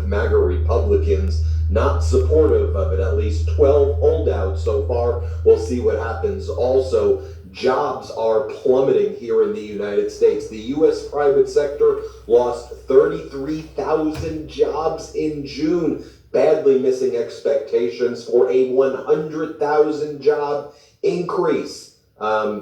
MAGA Republicans not supportive of it, at least 12 holdouts so far. We'll see what happens. Also, jobs are plummeting here in the United States. The U.S. private sector lost 33,000 jobs in June, badly missing expectations for a 100,000 job increase.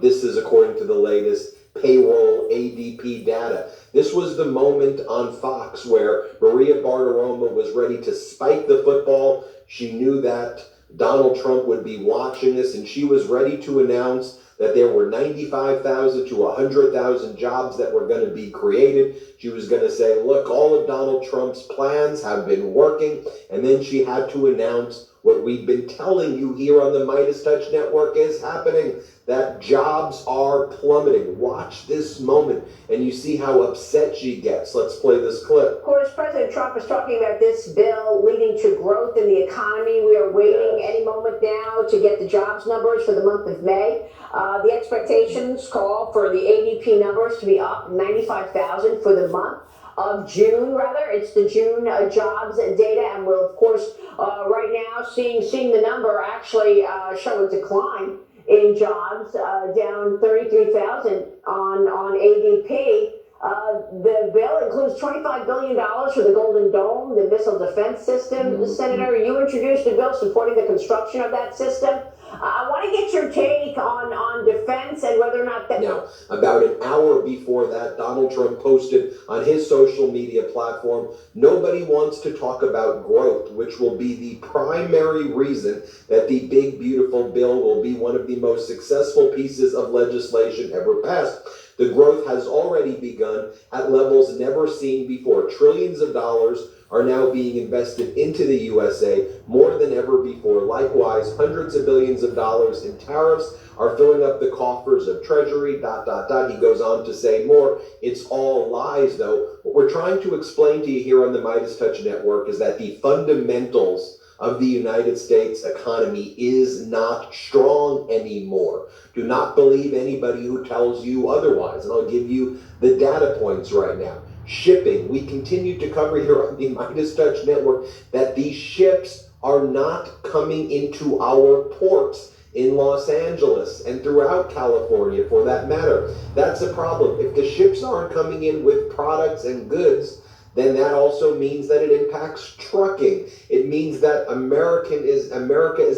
This is according to the latest payroll ADP data. This was the moment on Fox where Maria Bartiromo was ready to spike the football. She knew that Donald Trump would be watching this, and she was ready to announce that there were 95,000 to 100,000 jobs that were going to be created. She was going to say, look, all of Donald Trump's plans have been working. And then she had to announce what we've been telling you here on the Midas Touch Network is happening, that jobs are plummeting. Watch this moment, and you see how upset she gets. Let's play this clip. Of course, President Trump is talking about this bill leading to growth in the economy. We are waiting any moment now to get the jobs numbers for the month of May. The expectations call for the ADP numbers to be up 95,000 for the month of June, rather. It's the June jobs data, and we're, of course, right now seeing the number actually show a decline in jobs, down 33,000 on ADP. The bill includes $25 billion for the Golden Dome, the missile defense system. Senator, you introduced a bill supporting the construction of that system. I want to get your take on defense and whether or not that... Now, about an hour before that, Donald Trump posted on his social media platform, nobody wants to talk about growth, which will be the primary reason that the big, beautiful bill will be one of the most successful pieces of legislation ever passed. The growth has already begun at levels never seen before. Trillions of dollars are now being invested into the USA more than ever before. Likewise, hundreds of billions of dollars in tariffs are filling up the coffers of Treasury, He goes on to say more. It's all lies, though. What we're trying to explain to you here on the Midas Touch Network is that the fundamentals of the United States economy is not strong anymore. Do not believe anybody who tells you otherwise. And I'll give you the data points right now. Shipping, we continue to cover here on the Midas Touch Network that these ships are not coming into our ports in Los Angeles and throughout California for that matter. That's a problem. If the ships aren't coming in with products and goods, then that also means that it impacts trucking. It means that America is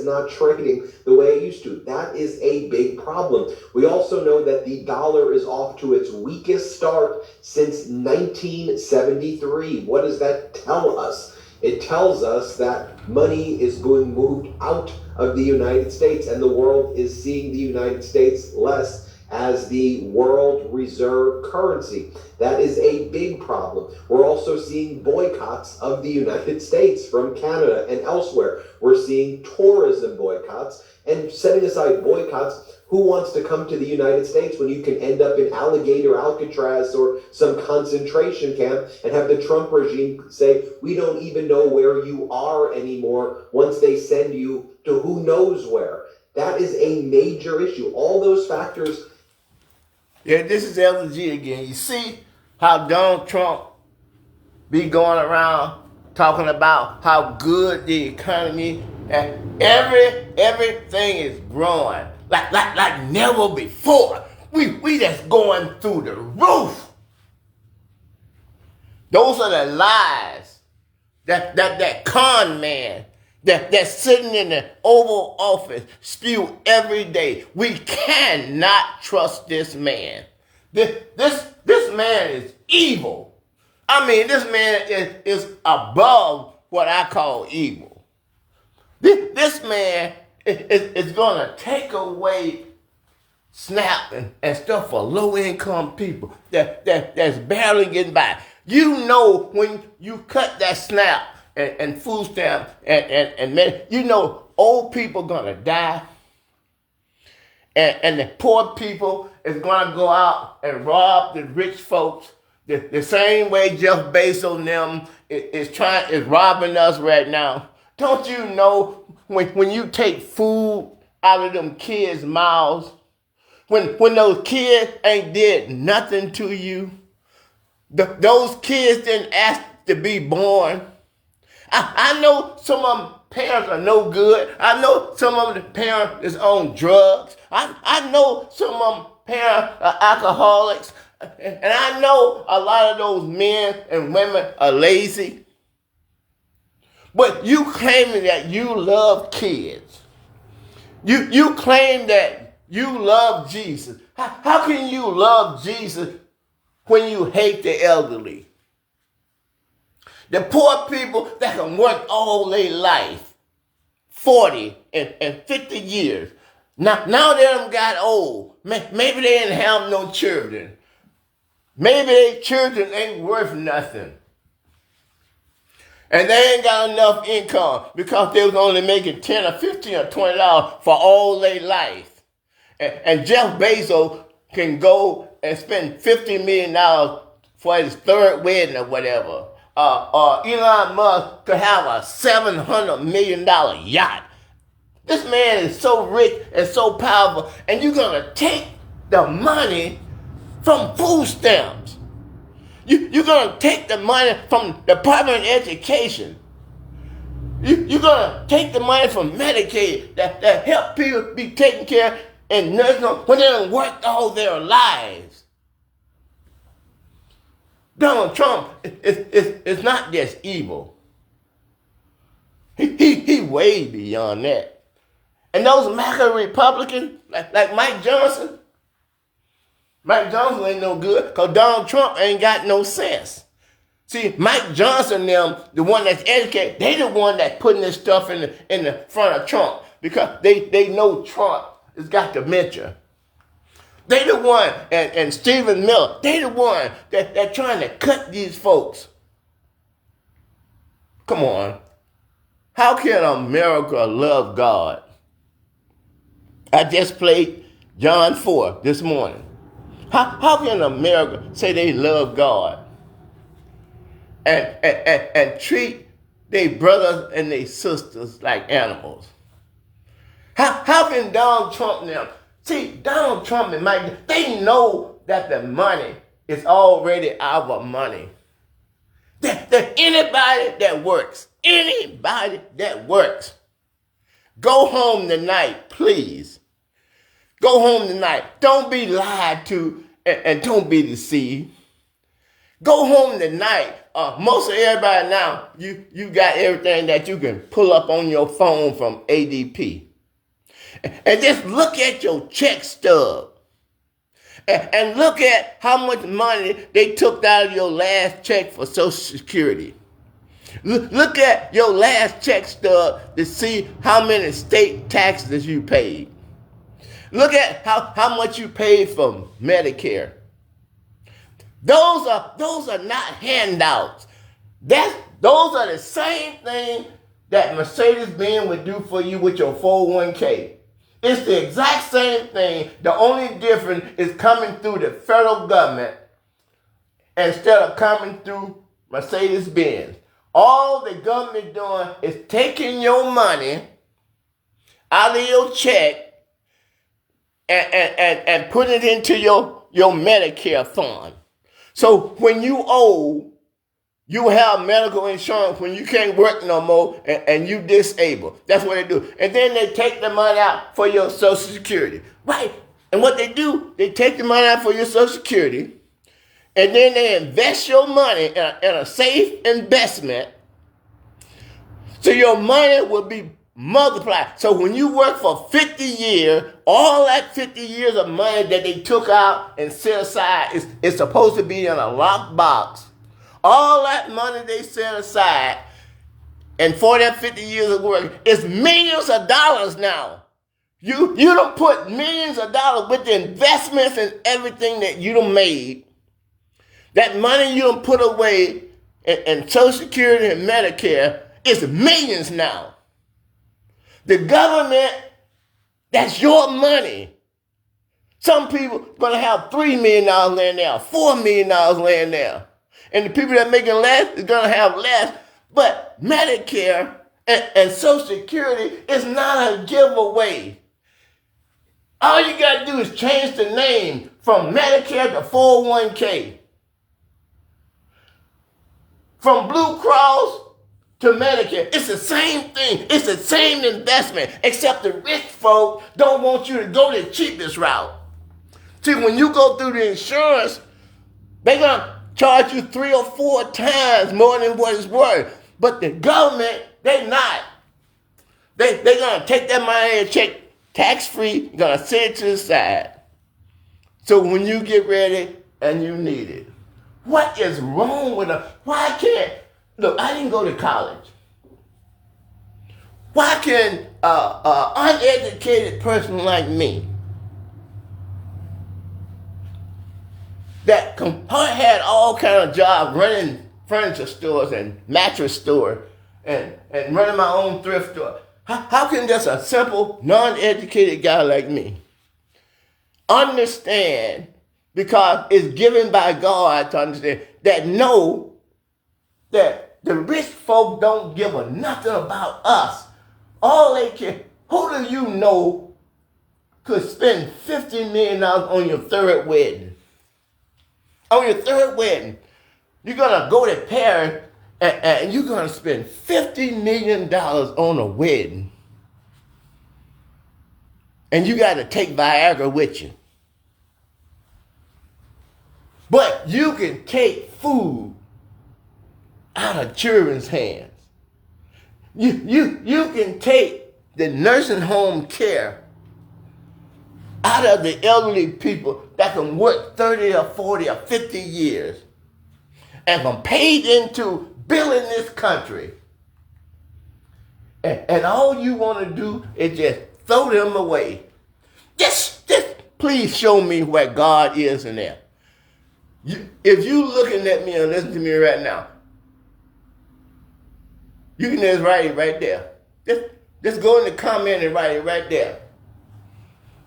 not trading the way it used to. That is a big problem. We also know that the dollar is off to its weakest start since 1973. What does that tell us? It tells us that money is being moved out of the United States, and the world is seeing the United States less as the world reserve currency. That is a big problem. We're also seeing boycotts of the United States from Canada and elsewhere. We're seeing tourism boycotts, and setting aside boycotts, who wants to come to the United States when you can end up in Alligator Alcatraz or some concentration camp and have the Trump regime say, we don't even know where you are anymore once they send you to who knows where. That is a major issue. All those factors. Yeah, this is LG again. You see how Donald Trump be going around talking about how good the economy and everything is growing like never before. We just going through the roof. Those are the lies that con man that's sitting in the Oval Office spew every day. We cannot trust this man. This man is evil. I mean, this man is above what I call evil. This man is going to take away SNAP and stuff for low-income people that's barely getting by. You know, when you cut that SNAP and food stamp and you know old people gonna die, and the poor people is gonna go out and rob the rich folks the same way Jeff Bezos and them is robbing us right now. Don't you know when you take food out of them kids' mouths, when those kids ain't did nothing to you, those kids didn't ask to be born. I know some of them parents are no good. I know some of the parents is on drugs. I know some of them parents are alcoholics. And I know a lot of those men and women are lazy. But you claiming that you love kids. You claim that you love Jesus. How can you love Jesus when you hate the elderly? The poor people that can work all their life, 40 and 50 years. Now they done got old. Maybe they didn't have no children. Maybe their children ain't worth nothing. And they ain't got enough income because they was only making $10 or $15 or $20 for all their life. And Jeff Bezos can go and spend $50 million for his third wedding or whatever. Or Elon Musk to have a $700 million yacht. This man is so rich and so powerful, and you're going to take the money from food stamps. You're going to take the money from the Department of Education. You're going to take the money from Medicaid that help people be taken care of and nursing when they done worked all their lives. Donald Trump is not just evil. He way beyond that. And those MAGA Republicans, like Mike Johnson ain't no good because Donald Trump ain't got no sense. See, Mike Johnson, them, the one that's educated, they the one that's putting this stuff in the front of Trump because they know Trump has got dementia. They the one, and Stephen Miller, they the one that trying to cut these folks. Come on. How can America love God? I just played John 4 this morning. How can America say they love God and treat their brothers and their sisters like animals? How can Donald Trump now? See, Donald Trump and Mike, they know that the money is already our money. That anybody that works, go home tonight, please. Go home tonight. Don't be lied to and don't be deceived. Go home tonight. Most of everybody now, you got everything that you can pull up on your phone from ADP. And just look at your check stub. And look at how much money they took out of your last check for Social Security. Look at your last check stub to see how many state taxes you paid. Look at how much you paid for Medicare. Those are not handouts. Those are the same thing that Mercedes-Benz would do for you with your 401k. It's the exact same thing. The only difference is coming through the federal government instead of coming through Mercedes-Benz. All the government doing is taking your money out of your check and putting it into your Medicare fund. So when you old, you have medical insurance when you can't work no more and you disabled. That's what they do. And then they take the money out for your Social Security. Right. And what they do, they take the money out for your Social Security and then they invest your money in a safe investment so your money will be multiplied. So when you work for 50 years, all that 50 years of money that they took out and set aside is supposed to be in a locked box. All that money they set aside and for that 50 years of work is millions of dollars now. You done put millions of dollars with the investments and everything that you done made. That money you done put away in Social Security and Medicare is millions now. The government, that's your money. Some people going to have $3 million laying there, $4 million laying there. And the people that are making less is going to have less. But Medicare and Social Security is not a giveaway. All you got to do is change the name from Medicare to 401k. From Blue Cross to Medicare. It's the same thing. It's the same investment, except the rich folk don't want you to go the cheapest route. See, when you go through the insurance, they're going to charge you 3 or 4 times more than what it's worth. But the government, they not. They're going to take that money and check tax-free, going to set it to the side. So when you get ready and you need it. What is wrong with them? Why can't, look, I didn't go to college. Why can an uneducated person like me that had all kind of jobs running furniture stores and mattress store and running my own thrift store, how can just a simple, non-educated guy like me understand, because it's given by God to understand, that know that the rich folk don't give a nothing about us. All they care, who do you know could spend $50 million on your third wedding? On your third wedding, you're going to go to Paris and you're going to spend $50 million on a wedding. And you got to take Viagra with you. But you can take food out of children's hands. You can take the nursing home care out of the elderly people that can work 30 or 40 or 50 years and can paid into building this country. And all you want to do is just throw them away. Just please show me where God is in there. If you looking at me and listen to me right now, you can just write it right there. Just go in the comment and write it right there.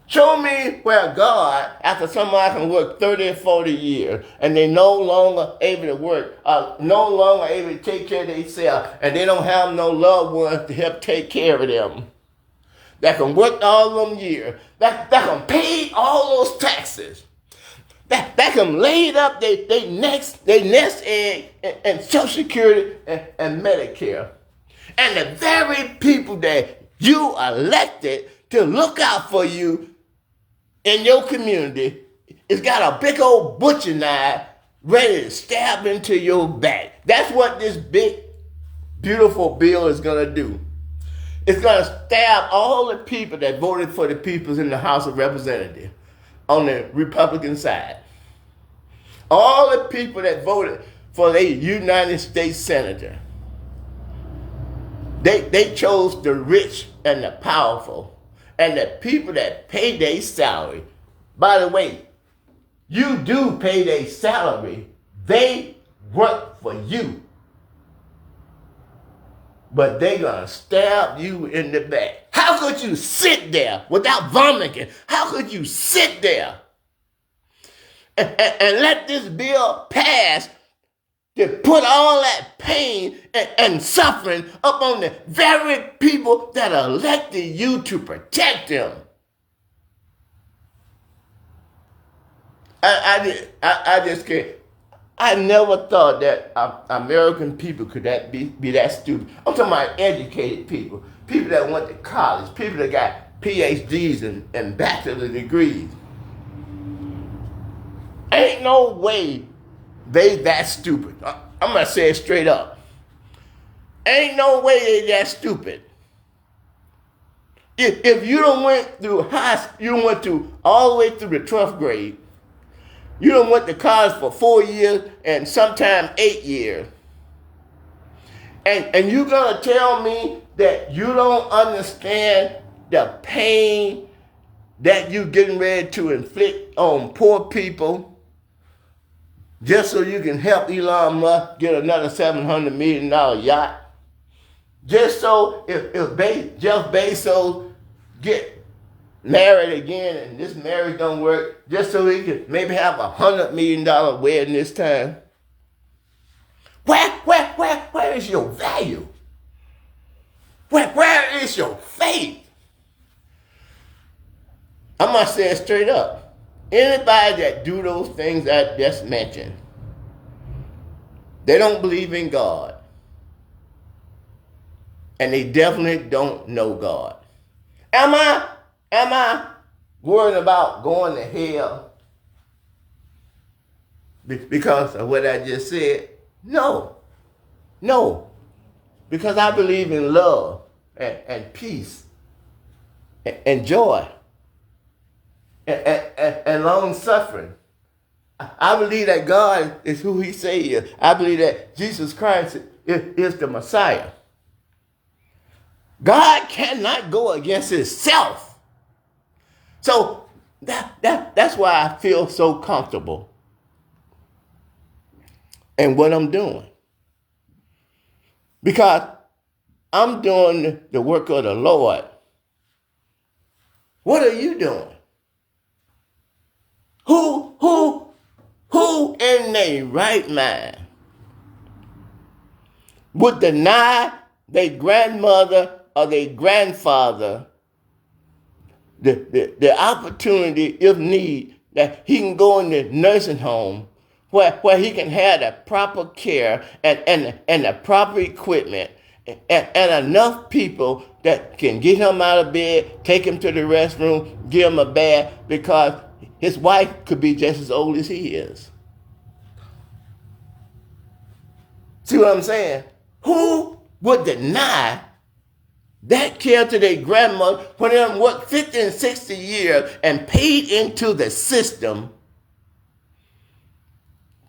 Show me where God, after somebody can work 30 or 40 years, and they no longer able to work, no longer able to take care of themselves, and they don't have no loved ones to help take care of them, that can work all them years, that can pay all those taxes, that can lay up they nest egg and Social Security and Medicare. And the very people that you elected to look out for you in your community is got a big old butcher knife ready to stab into your back. That's what this big, beautiful bill is going to do. It's going to stab all the people that voted for the peoples in the House of Representatives on the Republican side. All the people that voted for the United States Senator. They chose the rich and the powerful and the people that pay their salary. By the way, you do pay their salary. They work for you. But they're going to stab you in the back. How could you sit there without vomiting? How could you sit there and let this bill pass to put all that pain and suffering up on the very people that elected you to protect them? I just can't. I never thought that American people could be that stupid. I'm talking about educated people, people that went to college, people that got PhDs and bachelor degrees. Ain't no way they that stupid. I'm gonna say it straight up. Ain't no way they that stupid. If you don't went through you don't went through all the way through the 12th grade. You done went to college for 4 years and sometimes 8 years. And you gonna tell me that you don't understand the pain that you getting ready to inflict on poor people just so you can help Elon Musk get another $700 million yacht? Just so if Jeff Bezos get married again and this marriage don't work, just so he can maybe have $100 million wedding this time. Where is your value? Where is your faith? I'm gonna say it straight up. Anybody that do those things I just mentioned, they don't believe in God. and they definitely don't know God. Am I worried about going to hell because of what I just said? No. No. Because I believe in love and peace and joy and long suffering. I believe that God is who he say he is. I believe that Jesus Christ is the Messiah. God cannot go against himself. So that's why I feel so comfortable in what I'm doing. Because I'm doing the work of the Lord. What are you doing? Who in their right mind would deny their grandmother or their grandfather the opportunity, if need, that he can go in the nursing home where he can have the proper care and the proper equipment and enough people that can get him out of bed, take him to the restroom, give him a bath, because his wife could be just as old as he is. See what I'm saying? Who would deny that care to their grandmother when they worked 50 and 60 years and paid into the system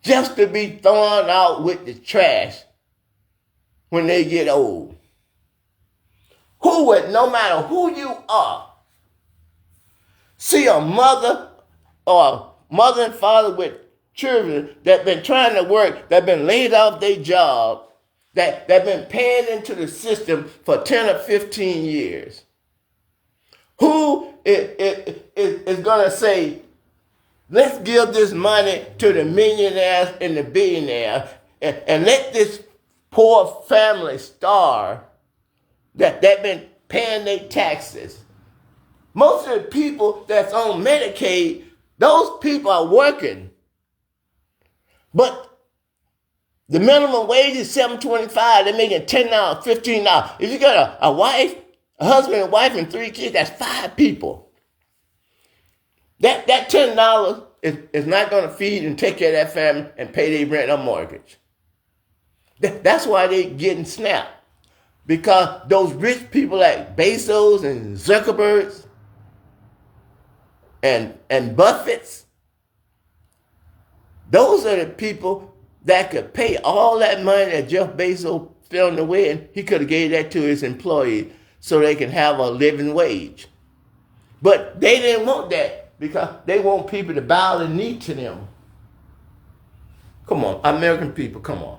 just to be thrown out with the trash when they get old? Who would, no matter who you are, see a mother or mother and father with children that been trying to work, that been laid off their job, that been paying into the system for 10 or 15 years? Who is going to say, let's give this money to the millionaires and the billionaires and let this poor family starve that been paying their taxes? Most of the people that's on Medicaid, those people are working. But the minimum wage is $7.25. They're making $10, $15. If you got a wife, a husband and wife and 3 kids, that's 5 people. That $10 is not going to feed and take care of that family and pay their rent or mortgage. That's why they're getting snapped. Because those rich people like Bezos and Zuckerberg and Buffett's, those are the people that could pay all that money that Jeff Bezos filmed away, and he could have gave that to his employees so they can have a living wage. But they didn't want that because they want people to bow the knee to them. Come on, American people, come on.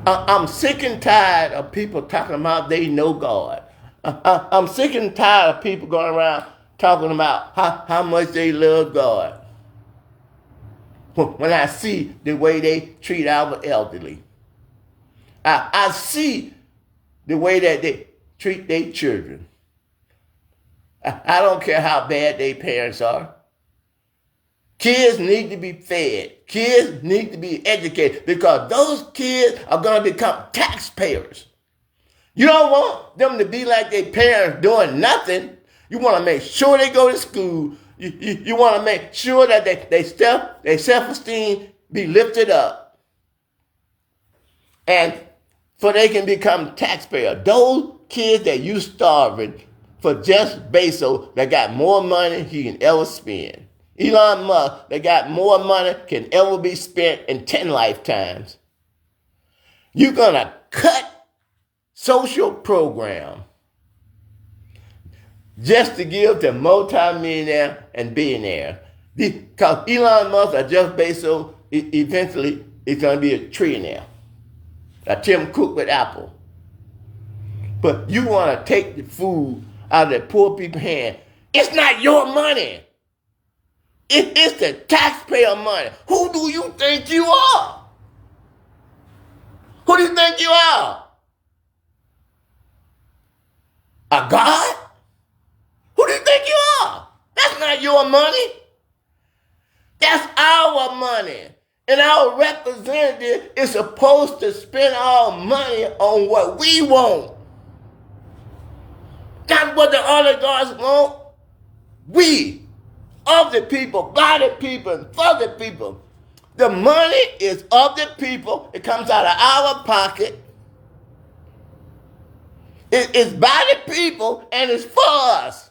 I'm sick and tired of people talking about they know God. I'm sick and tired of people going around talking about how much they love God when I see the way they treat our elderly. I see the way that they treat their children. I don't care how bad their parents are. Kids need to be fed. Kids need to be educated because those kids are going to become taxpayers. You don't want them to be like their parents doing nothing. You want to make sure they go to school. You want to make sure that their self-esteem be lifted up. And so they can become taxpayers. Those kids that you starving for Jeff Bezos that got more money he can ever spend. Elon Musk that got more money can ever be spent in 10 lifetimes. You're going to cut social program just to give to multimillionaire and billionaire. Because Elon Musk or Jeff Bezos eventually is going to be a trillionaire. A Tim Cook with Apple. But you want to take the food out of the poor people's hand. It's not your money. It's the taxpayer money. Who do you think you are? Who do you think you are? A God? Who do you think you are? That's not your money. That's our money. And our representative is supposed to spend our money on what we want. Not what the oligarchs want. We, of the people, by the people, and for the people. The money is of the people. It comes out of our pocket. It's by the people and it's for us.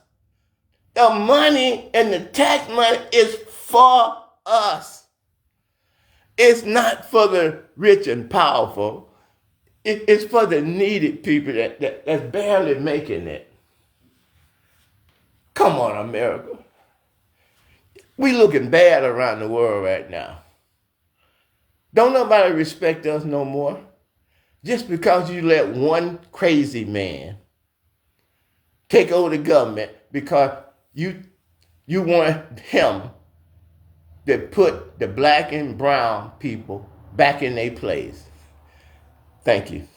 The money and the tax money is for us. It's not for the rich and powerful. It's for the needed people that's barely making it. Come on, America. We looking bad around the world right now. Don't nobody respect us no more. Just because you let one crazy man take over the government because you want him to put the black and brown people back in their place. Thank you.